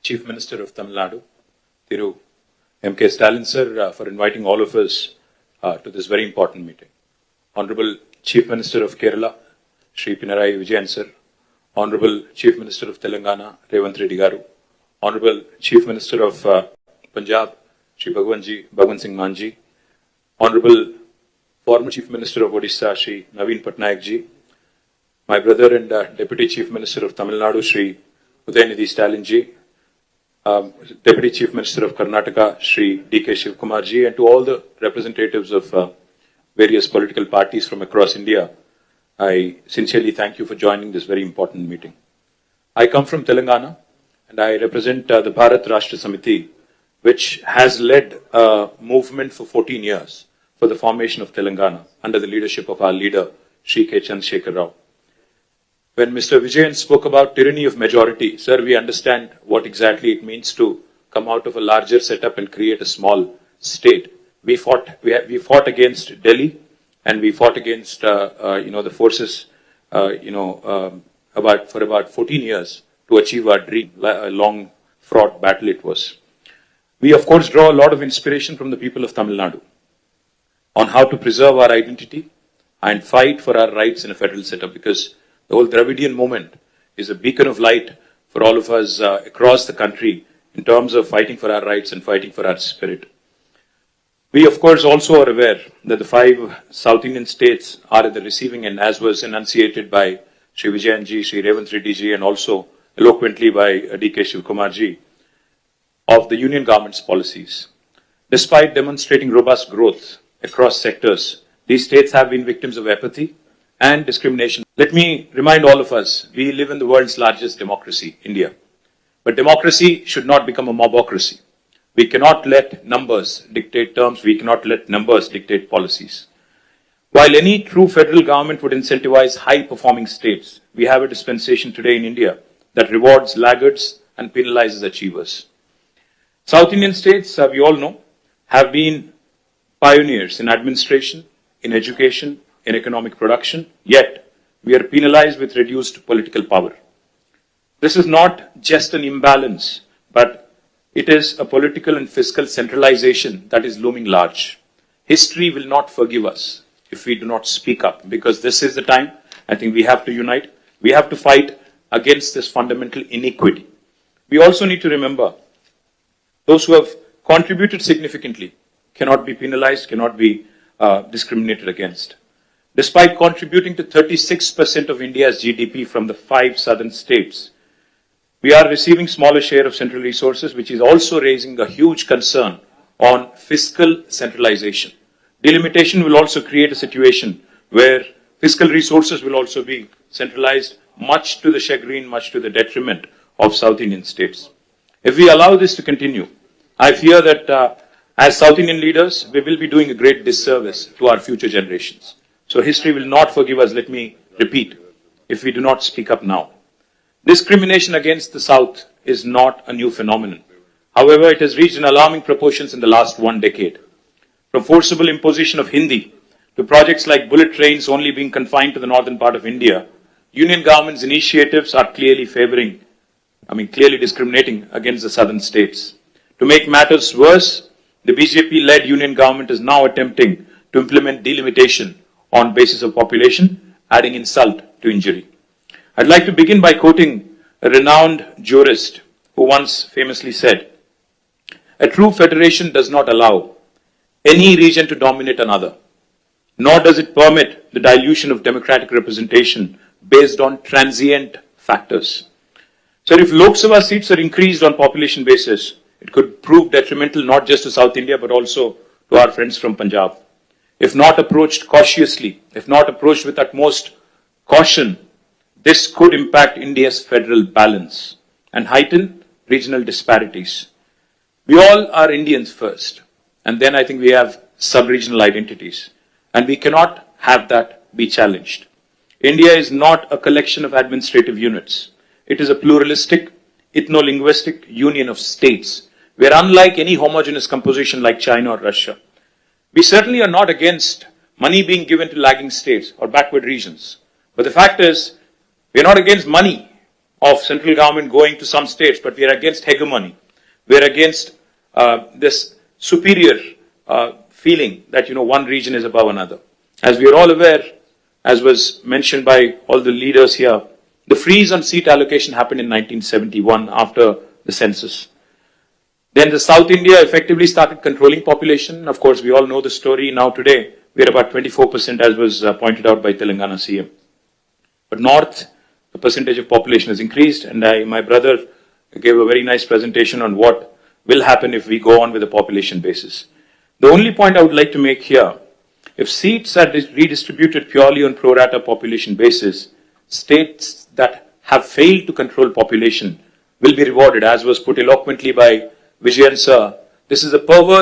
Chief Minister of Tamil Nadu, Thiru M.K. Stalin sir, for inviting all of us to this very important meeting. Honorable Chief Minister of Kerala, Shri Pinarayi Vijayan sir, Honorable Chief Minister of Telangana, Revanth Reddy Garu, Honorable Chief Minister of Punjab, Shri Bhagwan Singh Manji, Honorable former Chief Minister of Odisha, Shri Naveen Patnaik ji, my brother and Deputy Chief Minister of Tamil Nadu, Shri Udayanidhi Stalin ji, Deputy Chief Minister of Karnataka, Shri D.K. Shivkumar ji, and to all the representatives of various political parties from across India, I sincerely thank you for joining this very important meeting. I come from Telangana and I represent the Bharat Rashtra Samiti, which has led a movement for 14 years for the formation of Telangana under the leadership of our leader, Shri K. Chandrasekhar Rao. When Mr. Vijayan spoke about tyranny of majority, sir, we understand what exactly it means to come out of a larger setup and create a small state. We fought against Delhi, and we fought against the forces for about 14 years to achieve our dream. A long fraught battle it was. We of course draw a lot of inspiration from the people of Tamil Nadu on how to preserve our identity and fight for our rights in a federal setup, because the whole Dravidian movement is a beacon of light for all of us across the country in terms of fighting for our rights and fighting for our spirit. We, of course, also are aware that the 5 South Indian states are at the receiving end, as was enunciated by Shri Vijayan ji, Shri Revanth Reddy ji, and also eloquently by D.K. Shivkumar ji, of the union government's policies. Despite demonstrating robust growth across sectors, these states have been victims of apathy and discrimination. Let me remind all of us, we live in the world's largest democracy, India. But democracy should not become a mobocracy. We cannot let numbers dictate terms. We cannot let numbers dictate policies. While any true federal government would incentivize high-performing states, we have a dispensation today in India that rewards laggards and penalizes achievers. South Indian states, we all know, have been pioneers in administration, in education, in economic production, yet we are penalized with reduced political power. This is not just an imbalance, but it is a political and fiscal centralization that is looming large. History will not forgive us if we do not speak up, because this is the time I think we have to unite. We have to fight against this fundamental inequity. We also need to remember those who have contributed significantly cannot be penalized, cannot be discriminated against. Despite contributing to 36% of India's GDP from the 5 southern states, we are receiving smaller share of central resources, which is also raising a huge concern on fiscal centralization. Delimitation will also create a situation where fiscal resources will also be centralized, much to the chagrin, much to the detriment of South Indian states. If we allow this to continue, I fear that as South Indian leaders, we will be doing a great disservice to our future generations. So history will not forgive us, let me repeat, if we do not speak up now. Discrimination against the South is not a new phenomenon. However, it has reached an alarming proportions in the last 1 decade. From forcible imposition of Hindi to projects like bullet trains only being confined to the northern part of India, union government's initiatives are clearly discriminating against the southern states. To make matters worse, the BJP-led union government is now attempting to implement delimitation on basis of population, adding insult to injury. I'd like to begin by quoting a renowned jurist who once famously said, "A true federation does not allow any region to dominate another, nor does it permit the dilution of democratic representation based on transient factors." So if Lok Sabha seats are increased on population basis, it could prove detrimental not just to South India but also to our friends from Punjab. If not approached cautiously, if not approached with utmost caution, this could impact India's federal balance and heighten regional disparities. We all are Indians first, and then I think we have sub-regional identities, and we cannot have that be challenged. India is not a collection of administrative units. It is a pluralistic, ethno-linguistic union of states, where unlike any homogeneous composition like China or Russia, we certainly are not against money being given to lagging states or backward regions. But the fact is, we are not against money of central government going to some states, but we are against hegemony. We are against this superior feeling that, one region is above another. As we are all aware, as was mentioned by all the leaders here, the freeze on seat allocation happened in 1971 after the census. Then the South India effectively started controlling population. Of course, we all know the story. Now today, we are about 24%, as was pointed out by Telangana CM. But North, the percentage of population has increased, and my brother gave a very nice presentation on what will happen if we go on with the population basis. The only point I would like to make here, if seats are redistributed purely on pro rata population basis, states that have failed to control population will be rewarded, as was put eloquently by Vijayan sir. This is a perverse